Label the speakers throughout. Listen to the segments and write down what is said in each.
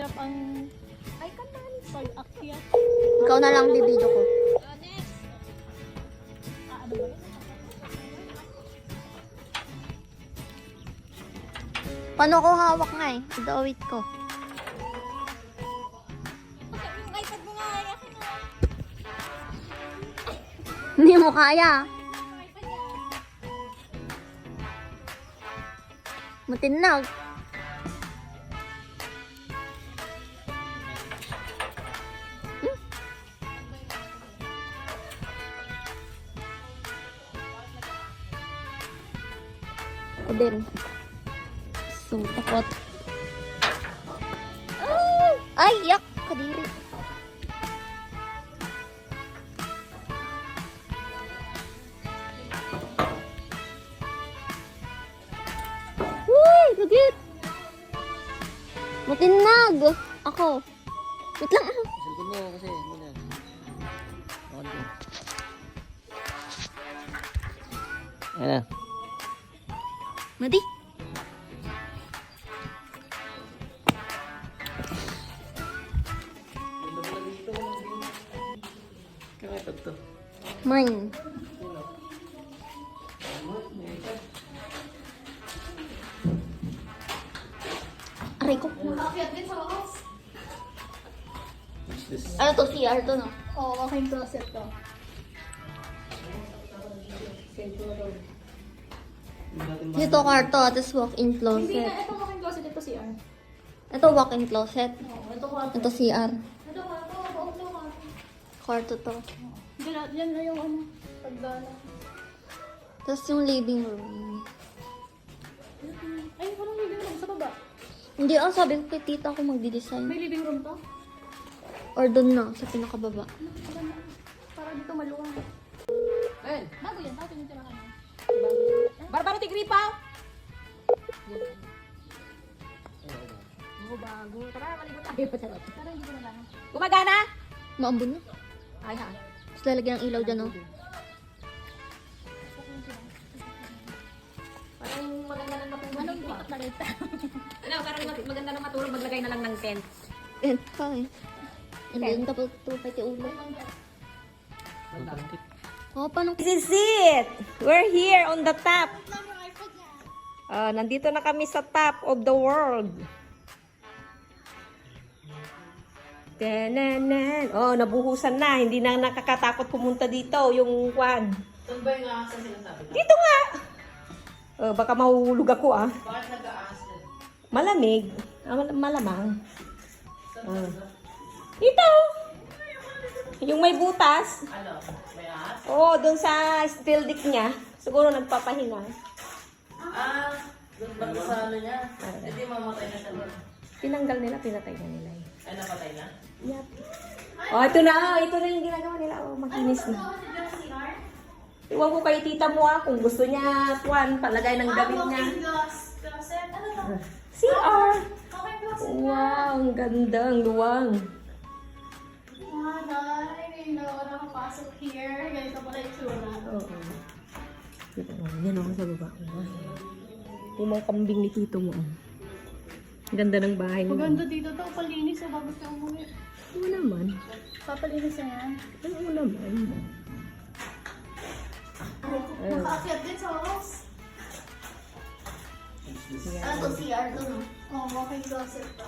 Speaker 1: mahirap ang... Ay, kanan. Pag-akyat.
Speaker 2: Ikaw na lang bibidyo ko.
Speaker 1: Ano ba?
Speaker 2: Paano ko hawak nga eh? Idawit ko.
Speaker 1: Yung iPad mo nga, akin na.
Speaker 2: Hindi mo kaya.
Speaker 1: Yung iPad niya.
Speaker 2: Matinag. Ako din. So, takot. Ay, yak! Kadiri. Uy! Lagit! Matinag! Ako. Wait lang.
Speaker 3: Cellphone mo kasi muna. On ko. Ayan na.
Speaker 2: Madi.
Speaker 3: Kakatag to.
Speaker 2: Mine. Aray ko.
Speaker 1: Akyat din sa wakas.
Speaker 3: What's this?
Speaker 2: Ano to? CR to, no?
Speaker 1: Oo, aking closet to.
Speaker 2: Dito kwarto, tapos walk-in
Speaker 1: Hindi
Speaker 2: closet.
Speaker 1: na, ito aking closet, ito CR.
Speaker 2: Ito walk-in closet.
Speaker 1: Oo, ito kwarto.
Speaker 2: Ito CR.
Speaker 1: Ito kwarto, buong to kwarto.
Speaker 2: Kwarto to.
Speaker 1: Yan na yung ano, pagdala.
Speaker 2: Tapos yung living room.
Speaker 1: Ay, parang living room sa baba.
Speaker 2: Hindi, sabi ko kay tita ako magdi-design.
Speaker 1: May living room to?
Speaker 2: Or doon na, sa pinakababa.
Speaker 1: Para dito maluwang.
Speaker 3: Ayan.
Speaker 1: Bago yan, bago yung tirahan mo.
Speaker 4: Barbaro Tigripa!
Speaker 1: Bago bago. Tara, maligo tayo. Tara, hindi ko na lang.
Speaker 4: Gumagana?
Speaker 2: Maambon na.
Speaker 4: Ay ha.
Speaker 2: Tapos lalagyan ng ilaw dyan, no?
Speaker 4: Parang maganda na matulog.
Speaker 1: Anong tikot na rin?
Speaker 4: Ano, parang maganda na matulog. Maglagay na lang ng tent.
Speaker 2: And pa eh. And then, tapos tupay ti ulo. Oh, paano?
Speaker 4: This is it! We're here on the top. Nandito na kami sa top of the world. Tananan. Oh, nabuhusan na. Hindi na nakakatakot pumunta dito. Yung kwan.
Speaker 3: Saan ba yung aasan sinasabi?
Speaker 4: Dito nga! Baka mahulog ako ah.
Speaker 3: Bakit nag-aas na?
Speaker 4: Malamig. Malamang. Ito! Yung may butas.
Speaker 3: Ano? May aas?
Speaker 4: Oo, doon sa steel dick niya. Siguro nagpapahinga.
Speaker 3: Doon ba sa ano niya? Hindi mamatay na siya doon.
Speaker 4: Tinanggal nila, pinatay na nila.
Speaker 3: Ay, napatay na?
Speaker 4: Yep. Oh, ito na. Ito na yung ginagawa nila. Oh, makinis na. Iwan ko kay tita mo kung gusto niya, Tuan, palagay ng damit niya. CR! Wow, ang ganda, ang luwang.
Speaker 1: Nakapasok here. Ganito pala yung tsura.
Speaker 4: Oo. Dito mo, yan ako sa baba. Yung mga kambing ni tito mo. Ang ganda ng bahay mo.
Speaker 1: Maganda dito to. Palinis sa bago siya umuwi.
Speaker 4: Oo naman.
Speaker 1: Papalinis na yan.
Speaker 4: Oo naman.
Speaker 1: Nakaakyat din sa wakas.
Speaker 2: Ano to? CR to, no?
Speaker 1: Oo, walking closet to.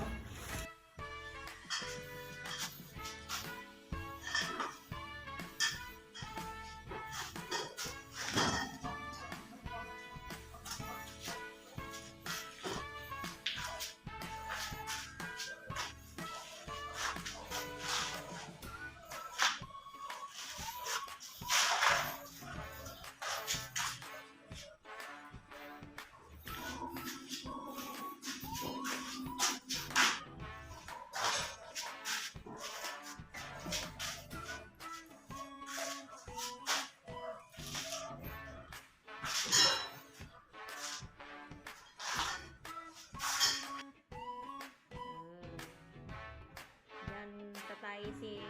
Speaker 4: Tayo si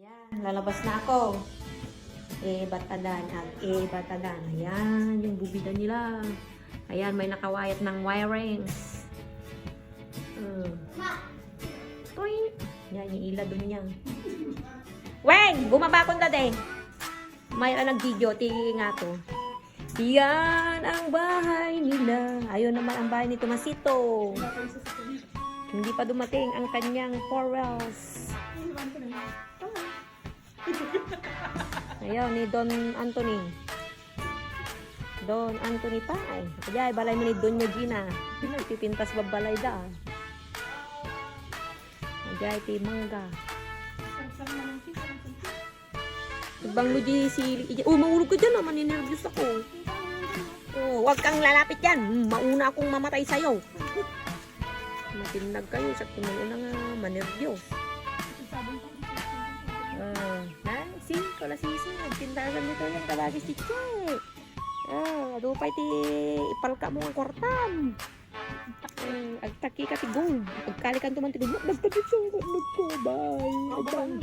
Speaker 4: yan, lalabas na ako. Batagan at batagan. Ayan, yung bubida nila. Ayan, may nakawayat ng wirings. ila doon niya. Weng! Bumaba kong dade. Mayroon nag-video. Tingin nga to. Yan ang bahay nila. Ayun naman ang bahay ni Tomasito. Hindi pa dumating ang kanyang Porwells. Ayaw ni Don Anthony. Don Anthony pa ay. Kaya balay mo ni Don Gina. Pipintas babalay da. Kaya ti mangga. Bang luji si mahulog ka dyan naman. Ninervyos ako. Oh, wag kang lalapit yan. Mauna akong mamatay sa'yo. Matinag kayo sa tumulong na nga manervyos. Si, kala sisi. Nagtindasan nito yung tabagis si Che. Adupay ti ipalka mo ang kwartam. Agtaki ka ti gong. Agkalikan tuman ti gong. Basta dito. Bye.